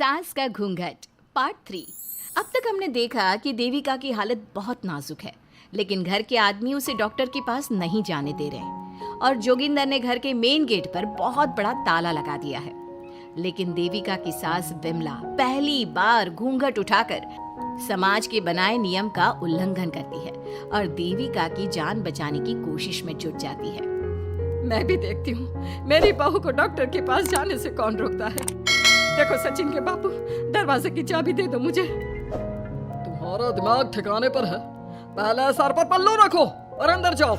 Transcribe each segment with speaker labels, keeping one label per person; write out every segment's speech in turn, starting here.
Speaker 1: सास का घूंघट पार्ट 3। अब तक हमने देखा कि देविका की हालत बहुत नाजुक है, लेकिन घर के आदमी उसे डॉक्टर के पास नहीं जाने दे रहे और जोगिंदर ने घर के मेन गेट पर बहुत बड़ा ताला लगा दिया है। लेकिन देविका की सास विमला पहली बार घूंघट उठाकर समाज के बनाए नियम का उल्लंघन करती है और देविका की जान बचाने की कोशिश में जुट जाती है।
Speaker 2: मैं भी देखती हूँ मेरी बहू को डॉक्टर के पास जाने से कौन रोकता है। देखो सचिन के बापू, दरवाजे की चाबी दे दो मुझे। तुम्हारा दिमाग ठिकाने पर है, पहले सर पर पल्लू रखो और अंदर जाओ।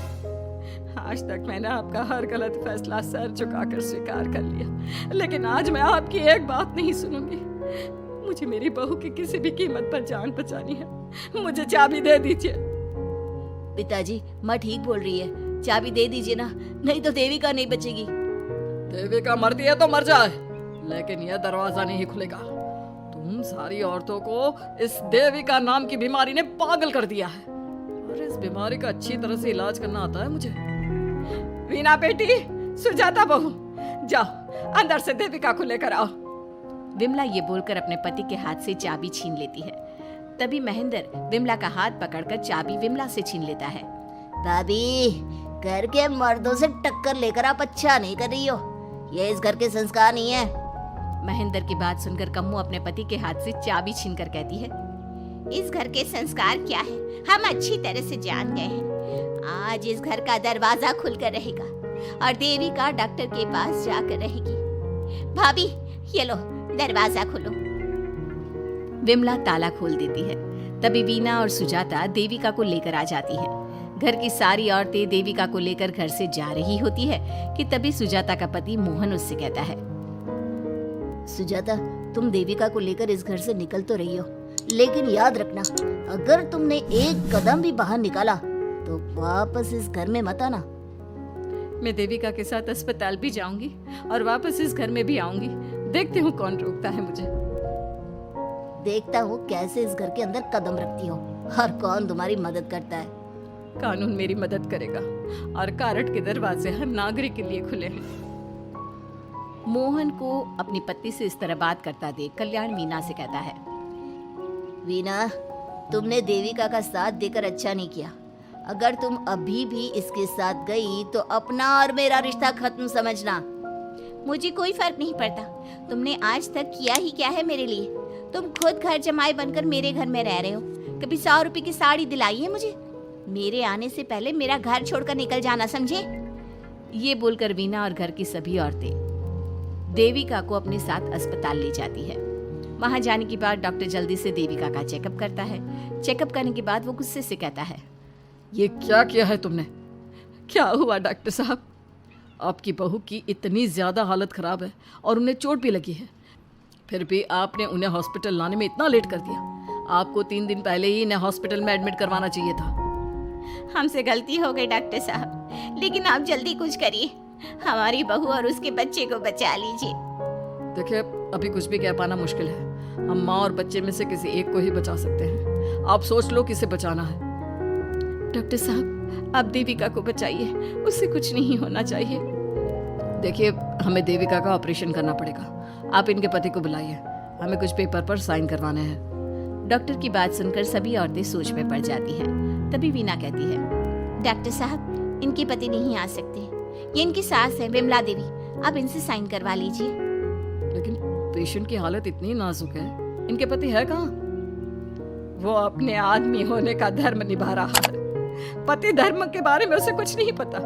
Speaker 2: आज तक मैंने आपका हर गलत फैसला सर झुकाकर स्वीकार कर लिया, लेकिन आज मैं आपकी एक बात नहीं सुनूंगी। मुझे मेरी बहू की किसी भी कीमत पर जान बचानी है। मुझे चाबी दे दीजिए।
Speaker 3: पिताजी, माँ ठीक बोल रही है, चाबी दे दीजिए ना, नहीं तो देविका नहीं बचेगी।
Speaker 2: देविका मरती है तो मर जाए, लेकिन यह दरवाजा नहीं खुलेगा। तुम सारी औरतों को इस देविका नाम की बीमारी ने पागल कर दिया है और इस बीमारी का अच्छी तरह से इलाज करना आता है मुझे। वीना बेटी, सुजाता बहू, जाओ अंदर से देविका को लेकर आओ।
Speaker 1: विमला ये बोलकर अपने पति के हाथ से चाबी छीन लेती है। तभी महेंद्र विमला का हाथ पकड़कर चाबी विमला से छीन लेता है।
Speaker 3: भाभी, घर के मर्दों से टक्कर लेकर आप अच्छा नहीं कर रही हो, ये इस घर के संस्कार नहीं है।
Speaker 1: महेंद्र की बात सुनकर कम्मू अपने पति के हाथ से चाबी छीनकर कहती है,
Speaker 4: इस घर के संस्कार क्या है हम अच्छी तरह से जान गए हैं। आज इस घर का दरवाजा खुलकर रहेगा और देविका डॉक्टर के पास जाकर रहेगी। भाभी, ये लो दरवाजा खोलो।
Speaker 1: विमला ताला खोल देती है। तभी वीना और सुजाता देविका को लेकर आ जाती है। घर की सारी औरतें देविका को लेकर घर से जा रही होती है कि तभी सुजाता का पति मोहन उससे कहता है,
Speaker 3: सुजाता, तुम देविका को लेकर इस घर से निकल तो रही हो, लेकिन याद रखना, अगर तुमने एक कदम भी बाहर निकाला तो वापस इस घर में मत आना।
Speaker 2: मैं देविका के साथ अस्पताल भी जाऊंगी और वापस इस घर में भी आऊंगी। देखती हूँ कौन रोकता है मुझे।
Speaker 3: देखता हूँ कैसे इस घर के अंदर कदम रखती हो और कौन तुम्हारी मदद करता है।
Speaker 2: कानून मेरी मदद करेगा और कारट के दरवाजे हर नागरिक के लिए खुले हैं।
Speaker 1: मोहन को अपनी पत्नी से इस तरह बात करता देख कल्याण वीना से कहता है,
Speaker 3: वीना, तुमने देविका का साथ देकर अच्छा नहीं किया। अगर तुम अभी भी इसके साथ गई तो अपना और मेरा रिश्ता खत्म समझना।
Speaker 4: मुझे कोई फर्क नहीं पड़ता, तुमने आज तक किया ही क्या है मेरे लिए। तुम खुद घर जमाई बनकर मेरे घर में रह रहे हो। कभी 100 रुपए की साड़ी दिलाई है मुझे? मेरे आने से पहले मेरा घर छोड़कर निकल जाना, समझे?
Speaker 1: ये बोलकर वीना और घर की सभी औरतें देविका को अपने साथ अस्पताल ले जाती है। वहां जाने के बाद डॉक्टर जल्दी से देविका का चेकअप करता है। चेकअप करने के बाद वो गुस्से से कहता है,
Speaker 2: ये क्या किया है तुमने? क्या हुआ डॉक्टर साहब? आपकी बहू की इतनी ज्यादा हालत खराब है और उन्हें चोट भी लगी है, फिर भी आपने उन्हें हॉस्पिटल लाने में इतना लेट कर दिया। आपको 3 दिन पहले ही इन्हें हॉस्पिटल में एडमिट करवाना चाहिए था।
Speaker 4: हमसे गलती हो गई डॉक्टर साहब, लेकिन आप जल्दी कुछ करिए, हमारी बहू और उसके बच्चे को बचा लीजिए।
Speaker 2: देखिए, अभी कुछ भी कह पाना मुश्किल है। हम माँ और बच्चे में से किसी एक को ही बचा सकते हैं। आप सोच लो किसे बचाना है।
Speaker 1: डॉक्टर साहब, आप देविका को बचाइए, उससे कुछ नहीं होना चाहिए।
Speaker 2: देखिए, हमें देविका का ऑपरेशन करना पड़ेगा। आप इनके पति को बुलाइए, हमें कुछ पेपर पर साइन करवाने हैं।
Speaker 1: डॉक्टर की बात सुनकर सभी औरतें सोच में पड़ जाती हैं। तभी वीना कहती है,
Speaker 4: डॉक्टर साहब, इनके पति नहीं आ सकते, ये इनकी सास है विमला देवी, आप इनसे साइन करवा लीजिए।
Speaker 2: लेकिन पेशेंट की हालत इतनी नाजुक है, इनके पति है कहाँ? वो अपने आदमी होने का धर्म निभा रहा है। पति धर्म के बारे में उसे कुछ नहीं पता।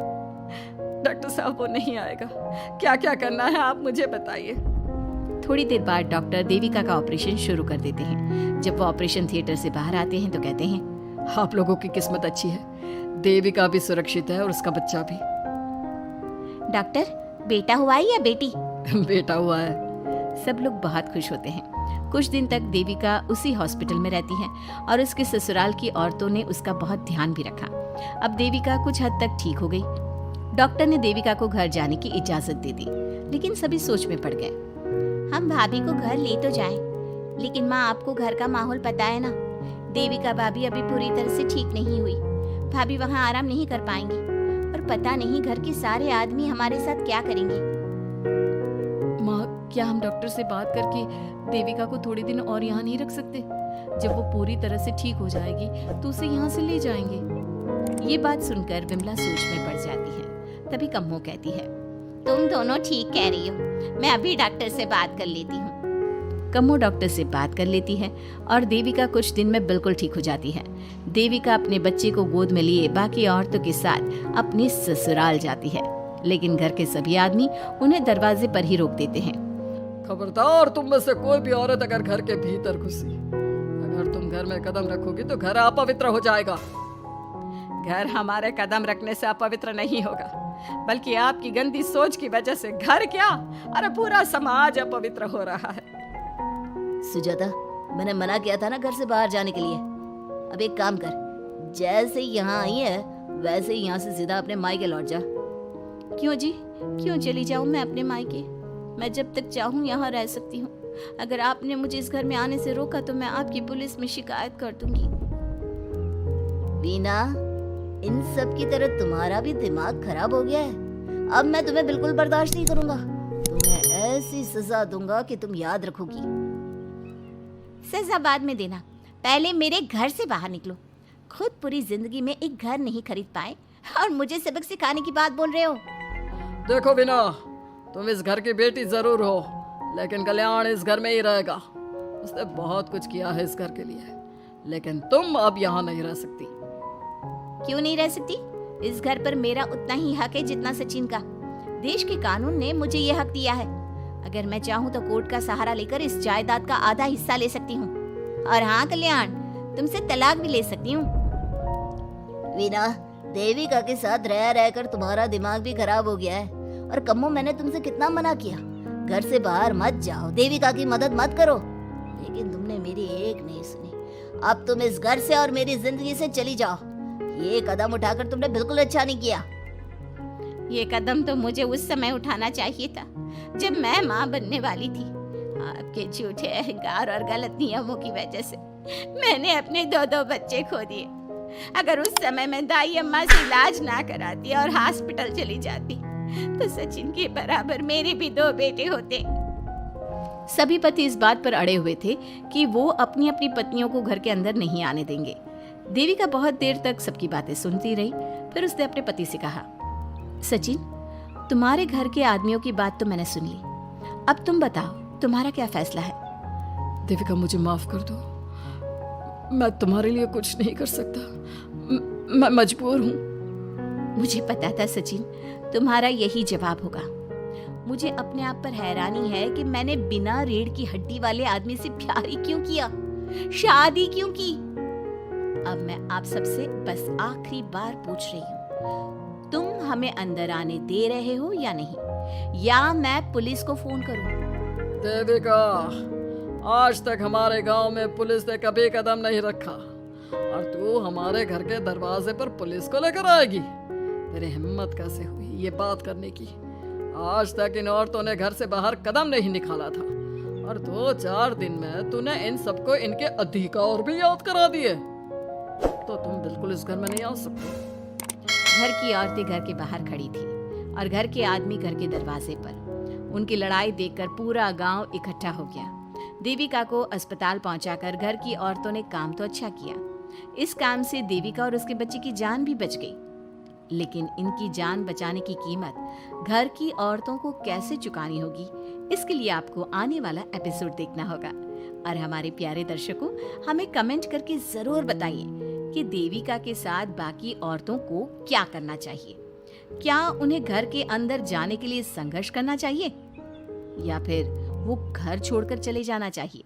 Speaker 2: डॉक्टर साहब, वो नहीं आएगा। क्या क्या करना है आप मुझे बताइए।
Speaker 1: थोड़ी देर बाद डॉक्टर देविका का ऑपरेशन शुरू कर देते हैं। जब वो ऑपरेशन थिएटर से बाहर आते हैं तो कहते हैं,
Speaker 2: आप लोगों की किस्मत अच्छी है, देविका भी सुरक्षित है और उसका बच्चा भी।
Speaker 4: डॉक्टर, बेटा हुआ है या बेटी?
Speaker 2: बेटा हुआ है।
Speaker 1: सब लोग बहुत खुश होते हैं। कुछ दिन तक देविका उसी हॉस्पिटल में रहती है और उसके ससुराल की औरतों ने उसका बहुत ध्यान भी रखा। अब देविका कुछ हद तक ठीक हो गई। डॉक्टर ने देविका को घर जाने की इजाजत दे दी, लेकिन सभी सोच में पड़ गए।
Speaker 4: हम भाभी को घर ले तो जाएं, लेकिन माँ, आपको घर का माहौल पता है ना, देविका भाभी अभी पूरी तरह से ठीक नहीं हुई। भाभी वहाँ आराम नहीं कर पाएंगी और पता नहीं घर के सारे आदमी हमारे साथ क्या करेंगे।
Speaker 2: माँ,
Speaker 1: क्या हम डॉक्टर से बात करके देविका को थोड़े दिन और यहाँ नहीं रख सकते? जब वो पूरी तरह से ठीक हो जाएगी तो उसे यहाँ से ले जाएंगे। ये बात सुनकर विमला सोच में पड़ जाती है। तभी कम्मो कहती है,
Speaker 4: तुम दोनों ठीक कह रही हो, मैं अभी डॉक्टर से बात कर लेती हूँ।
Speaker 1: कम्मो डॉक्टर से बात कर लेती है और देविका कुछ दिन में बिल्कुल ठीक हो जाती है। देविका अपने बच्चे को गोद में लिए बाकी औरतों के साथ अपने ससुराल जाती है, लेकिन घर के सभी आदमी उन्हें दरवाजे पर ही रोक देते हैं।
Speaker 2: खबरदार, तुम में से कोई भी औरत अगर घर के भीतर घुसी, अगर तुम घर में कदम रखोगी तो घर अपवित्र हो जाएगा।
Speaker 5: घर हमारे कदम रखने से अपवित्र नहीं होगा, बल्कि आपकी गंदी सोच की वजह से घर क्या, अरे पूरा समाज अपवित्र हो रहा है।
Speaker 3: सुजाता, मैंने मना किया था ना घर से बाहर जाने के लिए। अब एक काम कर, जैसे यहाँ आई है वैसे ही यहाँ से सीधा अपने मायके लौट जा।
Speaker 1: क्यों जी, क्यों चली जाऊं मैं अपने मायके? मैं जब तक चाहूं यहाँ रह सकती हूँ। अगर आपने मुझे इस घर में आने से रोका तो मैं आपकी पुलिस में शिकायत कर दूंगी।
Speaker 3: वीना, इन सब की तरह तुम्हारा भी दिमाग खराब हो गया है। अब मैं तुम्हें बिल्कुल बर्दाश्त नहीं करूंगा। तुम्हें ऐसी सजा दूंगा कि तुम याद रखोगी।
Speaker 4: सजा बाद में देना, पहले मेरे घर से बाहर निकलो। खुद पूरी जिंदगी में एक घर नहीं खरीद पाए और मुझे सबक सिखाने की बात बोल रहे हो।
Speaker 2: देखो बिना, तुम इस घर की बेटी जरूर हो, लेकिन कल्याण इस घर में ही रहेगा। उसने बहुत कुछ किया है इस घर के लिए, लेकिन तुम अब यहाँ नहीं रह सकती।
Speaker 4: क्यों नहीं रह सकती? इस घर पर मेरा उतना ही हक है जितना सचिन का। देश के कानून ने मुझे ये हक दिया है। अगर मैं चाहूँ तो कोर्ट का सहारा लेकर इस जायदाद का आधा हिस्सा ले सकती हूँ। और हाँ कल्याण, तुमसे तलाक भी ले सकती हूँ।
Speaker 3: वीना, देविका के साथ रह रहकर तुम्हारा दिमाग भी खराब हो गया है। और कम्मो, मैंने तुमसे कितना मना किया, घर से बाहर मत जाओ, देविका की मदद मत करो, लेकिन तुमने मेरी एक नहीं सुनी। अब तुम इस घर से और मेरी जिंदगी से चली जाओ। ये कदम उठाकर तुमने बिल्कुल अच्छा नहीं किया।
Speaker 4: ये कदम तो मुझे उस समय उठाना चाहिए था जब मैं माँ बनने वाली थी। आपके झूठे अहंकार और गलत नियमों की वजह से मैंने अपने दो बच्चे खो दिए। अगर उस समय मैं दाई अम्मा से इलाज ना कराती और हॉस्पिटल चली जाती तो सचिन के बराबर मेरे भी 2 बेटे होते।
Speaker 1: सभी पति इस बात पर अड़े हुए थे कि वो अपनी अपनी पत्नियों को घर के अंदर नहीं आने देंगे। देविका बहुत देर तक सबकी बातें सुनती रही। फिर उसने अपने पति से कहा, सचिन, तुम्हारे घर के आदमियों की बात तो मैंने सुन ली। अब तुम बताओ, तुम्हारा क्या फैसला है?
Speaker 2: देविका, मुझे माफ कर दो। मैं तुम्हारे लिए कुछ नहीं कर सकता। मैं मजबूर हूँ।
Speaker 1: मुझे पता था सचिन, तुम्हारा यही जवाब होगा। मुझे अपने आप पर हैरानी है कि मैंने बिना रीढ़ की हड्डी वाले आदमी से प्यार ही क्यों किया, शादी क्यों की। अब मैं आप सबसे बस आखिरी बार पूछ रही हूँ, तुम हमें अंदर आने दे रहे हो या नहीं, या मैं पुलिस को फोन करूँ?
Speaker 2: देविका, आज तक हमारे गांव में पुलिस ने कभी कदम नहीं रखा और तू हमारे घर के दरवाजे पर पुलिस को लेकर आएगी? तेरी हिम्मत कैसे हुई ये बात करने की? आज तक इन औरतों ने घर से बाहर कदम नहीं निकाला था और 2-4 दिन में तूने इन सबको इनके अधिकार भी याद करा दिए। तो तुम बिल्कुल इस घर में नहीं आ सकती।
Speaker 1: घर की औरतें घर के बाहर खड़ी थी और घर के आदमी घर के दरवाजे पर। उनकी लड़ाई देखकर पूरा गांव इकट्ठा हो गया। देविका को अस्पताल पहुंचाकर घर की औरतों ने काम तो अच्छा किया। इस काम से देविका और उसके बच्चे की जान भी बच गई, लेकिन इनकी जान बचाने की कीमत घर की औरतों को कैसे चुकानी होगी, इसके लिए आपको आने वाला एपिसोड देखना होगा। और हमारे प्यारे दर्शकों, हमें कमेंट करके जरूर बताइए कि देविका के साथ बाकी औरतों को क्या करना चाहिए। क्या उन्हें घर के अंदर जाने के लिए संघर्ष करना चाहिए या फिर वो घर छोड़कर चले जाना चाहिए?